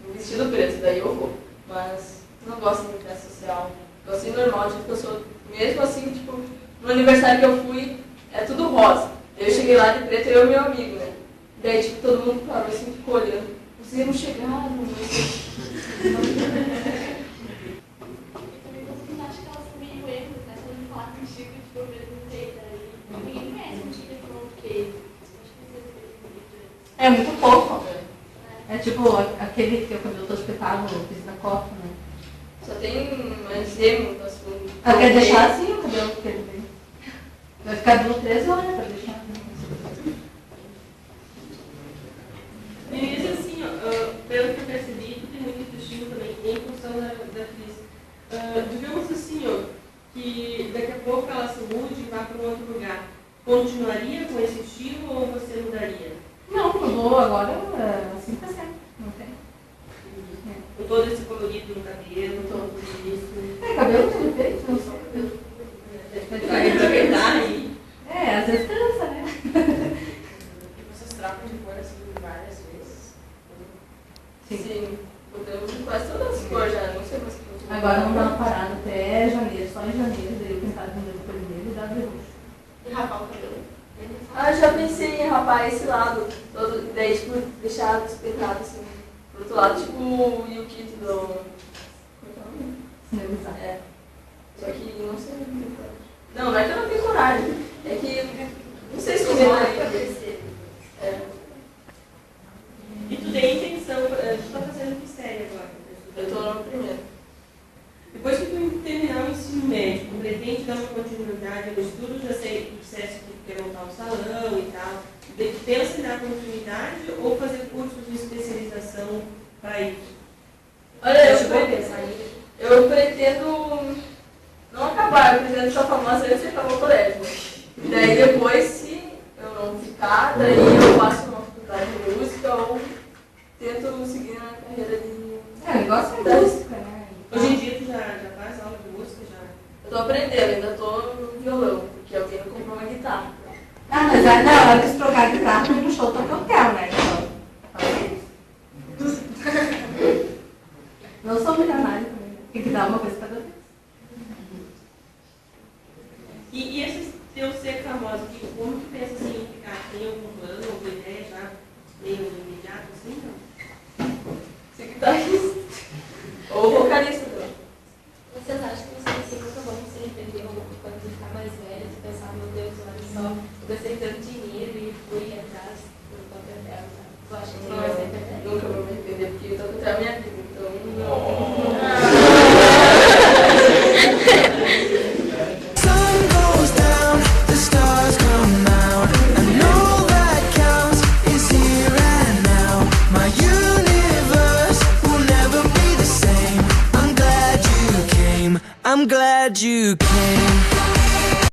um vestido preto, daí eu vou. Mas não gosto de festa social. Gosto de normal, tipo, eu sou, mesmo assim, tipo, no aniversário que eu fui, é tudo rosa. Eu cheguei lá de preto, eu e meu amigo, né? Daí, tipo, todo mundo parou assim, ficou olhando. Vocês não chegaram, não sei. É muito fofo. É tipo aquele que eu quando eu tô espetado, eu fiz na Copa, né? Só tem mais emo das coisas. Ela quer deixar assim o cabelo que ele tem. Vai ficar duro 13 horas pra deixar. Denise, assim, ó, pelo que eu percebi, tu tem muito estilo também em função da atriz. Digamos assim, ó, que daqui a pouco ela se mude e vá para um outro lugar. Continuaria com esse estilo ou você mudaria? Não, mudou agora, assim tá certo. Não tem. Com todo esse colorido no cabelo, todo isso. Cabelo tem defeito, não só cabelo. Vai aproveitar aí. Às vezes cansa, né? E vocês trocam de cor assim várias vezes? Sim. Podemos de quase todas as cores já, não sei mais o que. Agora vamos dar uma parada até janeiro, só em janeiro, daí eu tentar vender o cabelo dele e dar de luxo. E rapar o cabelo? Já pensei em rapar esse lado, todo, daí tipo, deixar espetado assim, pro outro lado, tipo o Yukito do... Finalizar. Só que não sei muito. Não é que eu não tenho coragem, é que não sei se combinaria. E tu tem intenção, tu tá fazendo que série agora? Eu tô no primeiro. Depois que tu terminar o ensino médio, pretende dar uma continuidade no estudo, já sei que disseste que quer montar um salão e tal. Pensa em dar continuidade ou fazer cursos de especialização para isso? Olha, eu pretendo não acabar, eu pretendo ser famosa antes de acabar o colégio. E daí depois, se eu não ficar, daí eu faço uma faculdade de música ou tento seguir na carreira de... Eu gosto de música, né? Hoje em dia tu já faz aula de música? Eu tô aprendendo, ainda tô no violão, porque alguém me comprou uma guitarra. Mas não, ela quis trocar de guitarra no show do hotel, né? Não sou milionária também. Tem que dar uma coisa cada vez. E esse teu ser famoso, como tu pensa assim, em ficar? Tem algum plano, alguma ideia já meio imediato assim, não? Ser guitarrista. Ou vocalista também. Vocês acham que vocês nunca vão se arrepender quando ficar mais velho, de pensar, meu Deus, olha só, eu gastei tanto dinheiro e fui atrás do próprio terra. Tu acha que não vai se arrepender? Nunca vou me arrepender, porque eu tô até a minha vida, então Sun goes down, the stars come out, and all that counts is here and now. My universe will never be the same. I'm glad you came.